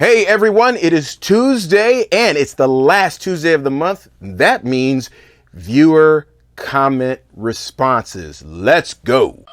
Hey everyone, it is Tuesday and it's the last Tuesday of the month. That means viewer comment responses. Let's go.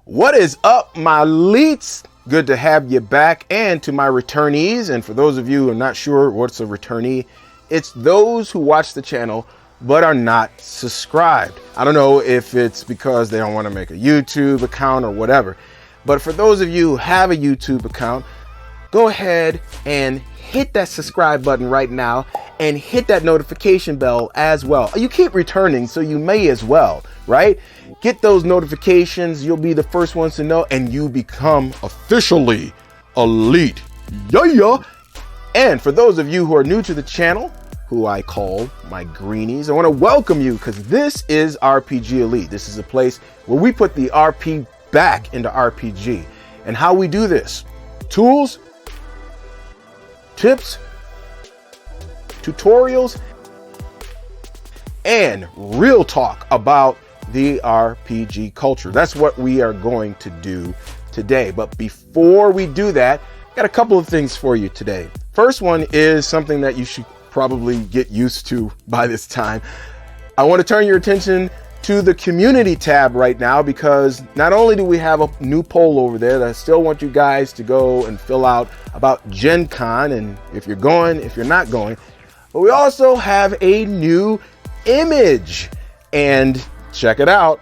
What is up, my LEETs? Good to have you back. And to my returnees, and for those of you who are not sure what's a returnee, it's those who watch the channel but are not subscribed. I don't know if it's because they don't want to make a YouTube account or whatever. But for those of you who have a YouTube account, go ahead and hit that subscribe button right now and hit that notification bell as well. You keep returning, so you may as well, right? Get those notifications. You'll be the first ones to know, and you become officially elite. Yeah. And for those of you who are new to the channel, who I call my greenies, I want to welcome you because this is RPG Elite. This is a place where we put the RP back into RPG. And how we do this: tools, tips, tutorials, and real talk about the RPG culture. That's what we are going to do today. But before we do that, I got a couple of things for you today. First one is something that you should probably get used to by this time. I want to turn your attention to the community tab right now, because not only do we have a new poll over there that I still want you guys to go and fill out about Gen Con, and if you're going, if you're not going, but we also have a new image, and check it out.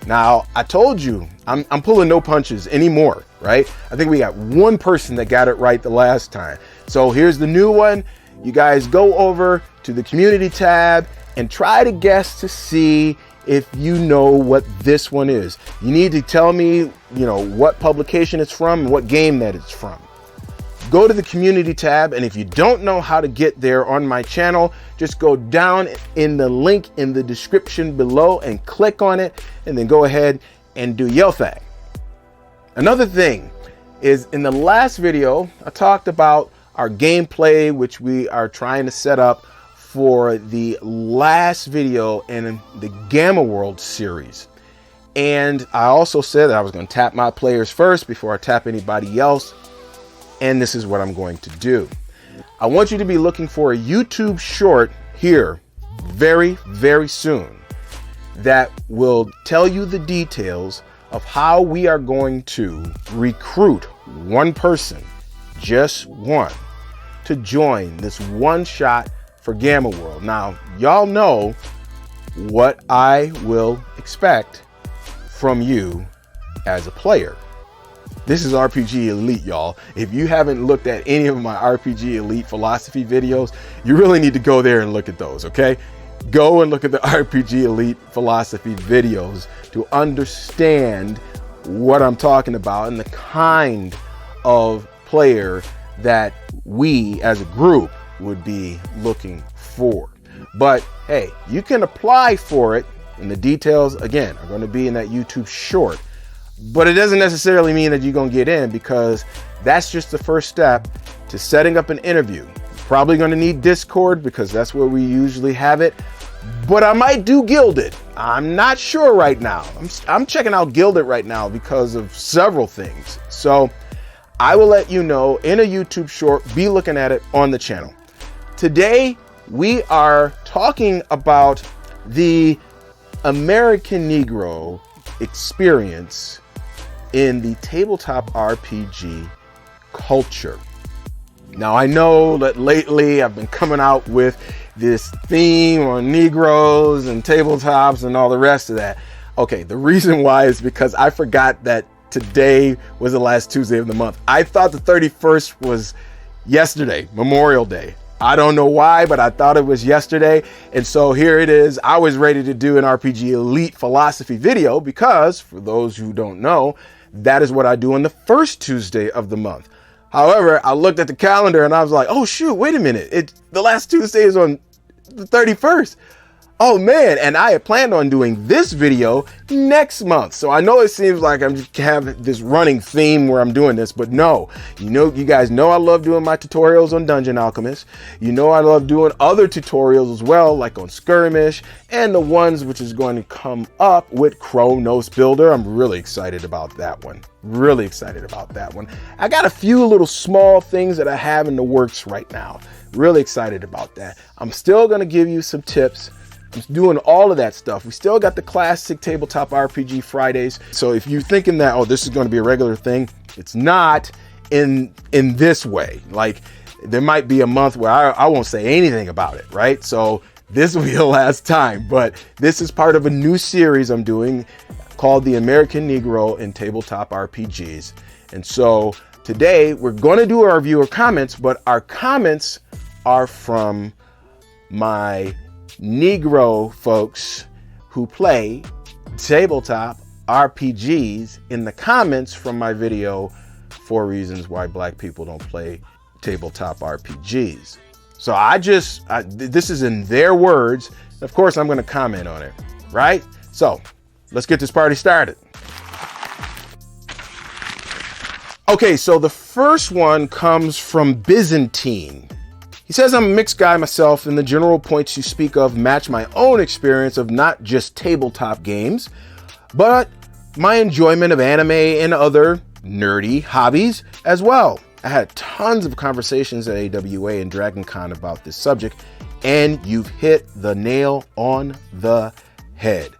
Now, I told you, I'm pulling no punches anymore, right? I think we got one person that got it right the last time. So here's the new one. You guys go over to the community tab and try to guess to see if you know what this one is. You need to tell me, what publication it's from and what game that it's from. Go to the community tab, and if you don't know how to get there on my channel, just go down in the link in the description below and click on it, and then go ahead and do your thing. Another thing is, in the last video, I talked about our gameplay, which we are trying to set up for the last video in the Gamma World series. And I also said that I was going to tap my players first before I tap anybody else. And this is what I'm going to do. I want you to be looking for a YouTube short here very, very soon that will tell you the details of how we are going to recruit one person, just one, to join this one-shot for Gamma World. Now, y'all know what I will expect from you as a player. This is RPG Elite, y'all. If you haven't looked at any of my RPG Elite philosophy videos, you really need to go there and look at those, okay? Go and look at the RPG Elite philosophy videos to understand what I'm talking about and the kind of player that we as a group would be looking for. But hey, you can apply for it, and the details again are going to be in that YouTube short. But it doesn't necessarily mean that you're going to get in, because that's just the first step to setting up an interview. You're probably going to need Discord, because that's where we usually have it. But I might do Gilded. I'm not sure right now. I'm checking out Gilded right now because of several things. So I will let you know in a YouTube short. Be looking at it on the channel. Today, we are talking about the American Negro experience in the tabletop RPG culture. Now, I know that lately I've been coming out with this theme on Negroes and tabletops and all the rest of that. Okay, the reason why is because I forgot that today was the last Tuesday of the month. I thought the 31st was yesterday, Memorial Day. I don't know why, but I thought it was yesterday. And so here it is. I was ready to do an RPG Elite philosophy video because, for those who don't know, that is what I do on the first Tuesday of the month. However, I looked at the calendar and I was like, oh shoot, wait a minute. The last Tuesday is on the 31st. Oh man, and I had planned on doing this video next month. So I know it seems like I'm just having this running theme where I'm doing this, but no, you guys know I love doing my tutorials on Dungeon Alchemist. You know I love doing other tutorials as well, like on Skirmish, and the ones which is going to come up with Chronos Builder. I'm really excited about that one. Really excited about that one. I got a few little small things that I have in the works right now. Really excited about that. I'm still going to give you some tips. I'm doing all of that stuff. We still got the classic tabletop RPG Fridays. So if you're thinking that, oh, this is going to be a regular thing, it's not in this way. Like there might be a month where I won't say anything about it, right? So this will be the last time, but this is part of a new series I'm doing called the American Negro in Tabletop RPGs. And so today we're going to do our viewer comments, but our comments are from my Negro folks who play tabletop RPGs in the comments from my video, 4 Reasons Why Black People Don't Play Tabletop RPGs. So this is in their words. Of course, I'm going to comment on it, right? So let's get this party started. Okay, so the first one comes from Byzantine. He says, I'm a mixed guy myself, and the general points you speak of match my own experience of not just tabletop games, but my enjoyment of anime and other nerdy hobbies as well. I had tons of conversations at AWA and Dragon Con about this subject, and you've hit the nail on the head.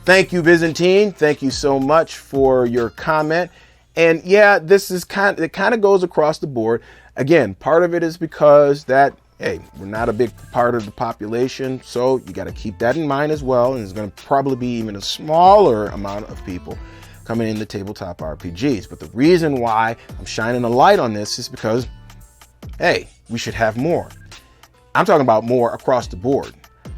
Thank you, Byzantine. Thank you so much for your comment. And yeah, it kind of goes across the board. Again, part of it is because that, hey, we're not a big part of the population, so you got to keep that in mind as well. And there's going to probably be even a smaller amount of people coming into tabletop RPGs. But the reason why I'm shining a light on this is because, hey, we should have more. I'm talking about more across the board.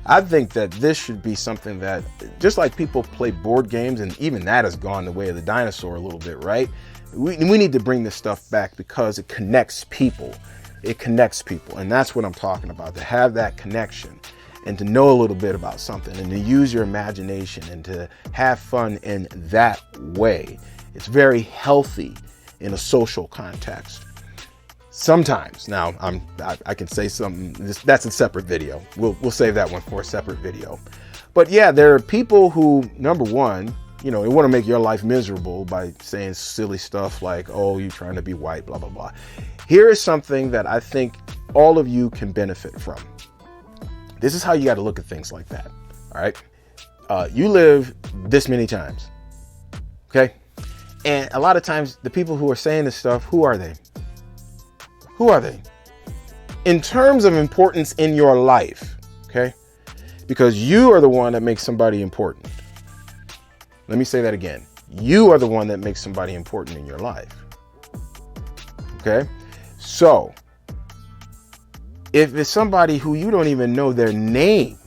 I think that this should be something that, just like people play board games, and even that has gone the way of the dinosaur a little bit, right? We need to bring this stuff back because it connects people. It connects people, and that's what I'm talking about, to have that connection and to know a little bit about something and to use your imagination and to have fun in that way. It's very healthy in a social context. Sometimes, now I can say something, that's a separate video. We'll save that one for a separate video. But yeah, there are people who, number one, they want to make your life miserable by saying silly stuff like, oh, you're trying to be white, blah, blah, blah. Here is something that I think all of you can benefit from. This is how you got to look at things like that. All right. You live this many times. Okay. And a lot of times the people who are saying this stuff, who are they? Who are they? In terms of importance in your life, okay? Because you are the one that makes somebody important. Let me say that again. You are the one that makes somebody important in your life. Okay? So, if it's somebody who you don't even know their name,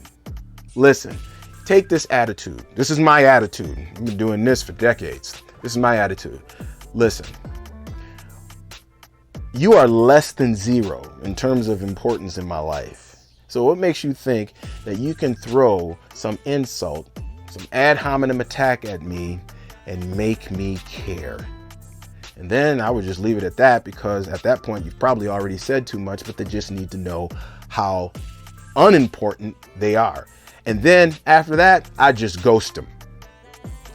listen, take this attitude. This is my attitude. I've been doing this for decades. This is my attitude. Listen. You are less than zero in terms of importance in my life. So what makes you think that you can throw some insult, some ad hominem attack at me and make me care? And then I would just leave it at that, because at that point you've probably already said too much, but they just need to know how unimportant they are. And then after that, I just ghost them.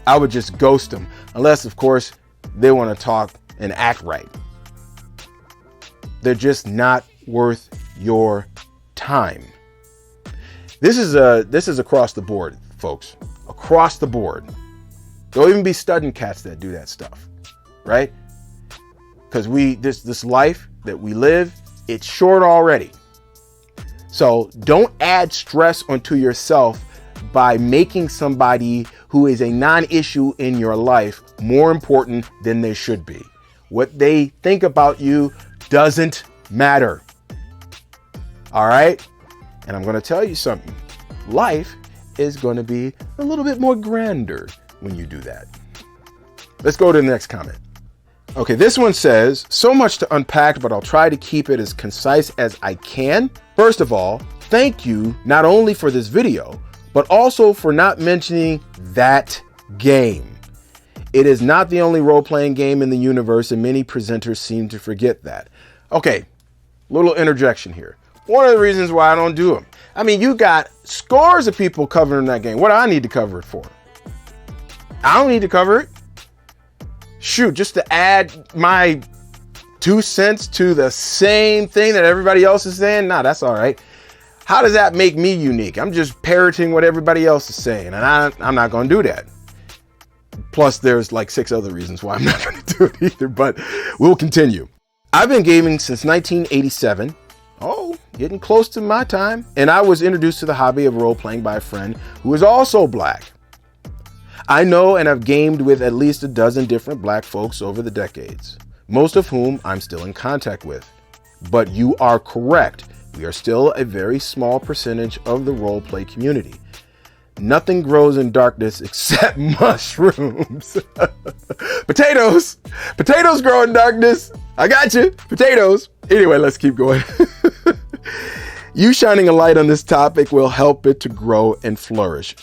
I would just ghost them, unless of course they want to talk and act right. They're just not worth your time. This is across the board, folks. Across the board. There'll even be student cats that do that stuff, right? Because this life that we live, it's short already. So don't add stress onto yourself by making somebody who is a non-issue in your life more important than they should be. What they think about you doesn't matter. All right? And I'm going to tell you something. Life is going to be a little bit more grander when you do that. Let's go to the next comment. Okay, this one says, so much to unpack, but I'll try to keep it as concise as I can. First of all, thank you not only for this video, but also for not mentioning that game. It is not the only role-playing game in the universe, and many presenters seem to forget that. Okay, little interjection here. One of the reasons why I don't do them. I mean, you got scores of people covering that game. What do I need to cover it for? I don't need to cover it. Shoot, just to add my 2 cents to the same thing that everybody else is saying? Nah, that's all right. How does that make me unique? I'm just parroting what everybody else is saying, and I'm not going to do that. Plus, there's like 6 other reasons why I'm not going to do it either, but we'll continue. I've been gaming since 1987. Oh, getting close to my time. And I was introduced to the hobby of role-playing by a friend who is also black. I know and have gamed with at least a dozen different black folks over the decades, most of whom I'm still in contact with. But you are correct. We are still a very small percentage of the role-play community. Nothing grows in darkness except mushrooms. Potatoes! Potatoes grow in darkness. I got you. Potatoes. Anyway, let's keep going. You shining a light on this topic will help it to grow and flourish.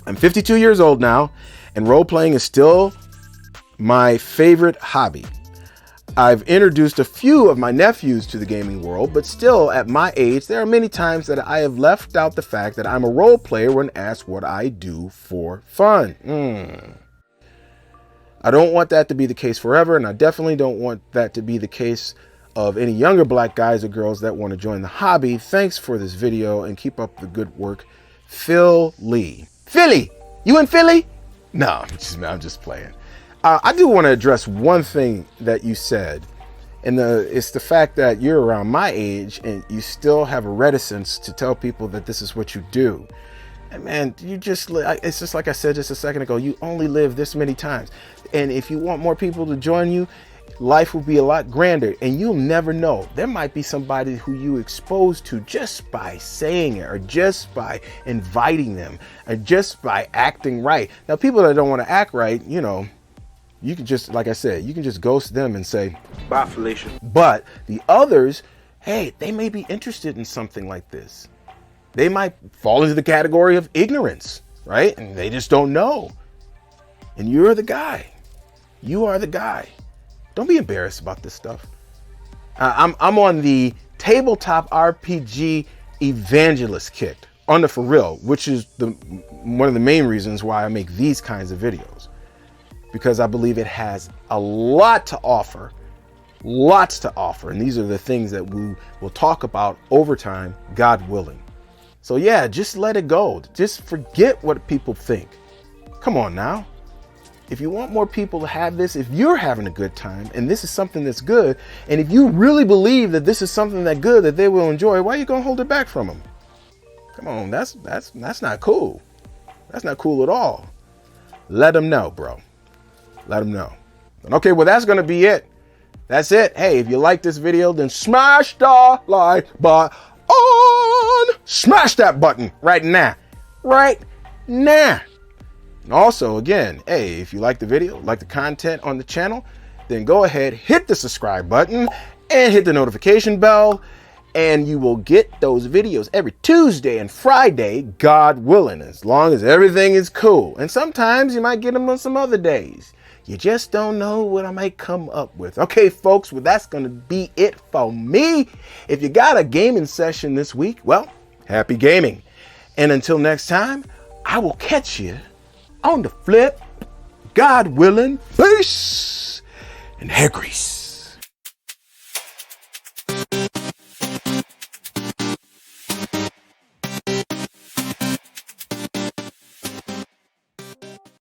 I'm 52 years old now, and role-playing is still my favorite hobby. I've introduced a few of my nephews to the gaming world, but still at my age, there are many times that I have left out the fact that I'm a role player when asked what I do for fun. I don't want that to be the case forever, and I definitely don't want that to be the case of any younger black guys or girls that want to join the hobby. Thanks for this video and keep up the good work. Phil Lee. Philly, you in Philly? No, I'm just playing. I do want to address one thing that you said, and it's the fact that you're around my age and you still have a reticence to tell people that this is what you do. And man, it's just like I said just a second ago, you only live this many times. And if you want more people to join you, life will be a lot grander, and you'll never know. There might be somebody who you expose to just by saying it, or just by inviting them, or just by acting right. Now, people that don't want to act right, you know, you can just, like I said, you can just ghost them and say, bye, Felicia. But the others, hey, they may be interested in something like this. They might fall into the category of ignorance, right? And they just don't know. And you're the guy. You are the guy. Don't be embarrassed about this stuff. I'm on the tabletop RPG evangelist kick, on the for real, which is one of the main reasons why I make these kinds of videos. Because I believe it has a lot to offer, lots to offer. And these are the things that we will talk about over time, God willing. So yeah, just let it go. Just forget what people think. Come on now. If you want more people to have this, if you're having a good time and this is something that's good, and if you really believe that this is something that's good that they will enjoy, why are you gonna hold it back from them? Come on, that's not cool. That's not cool at all. Let them know, bro. Let them know. Okay, well, that's gonna be it. That's it. Hey, if you like this video, then smash the like button. Smash that button right now. Right now. And also, again, hey, if you like the video, like the content on the channel, then go ahead, hit the subscribe button and hit the notification bell, and you will get those videos every Tuesday and Friday, God willing, as long as everything is cool. And sometimes you might get them on some other days. You just don't know what I might come up with. Okay, folks, well, that's going to be it for me. If you got a gaming session this week, well, happy gaming. And until next time, I will catch you on the flip, God willing. Peace and hair grease.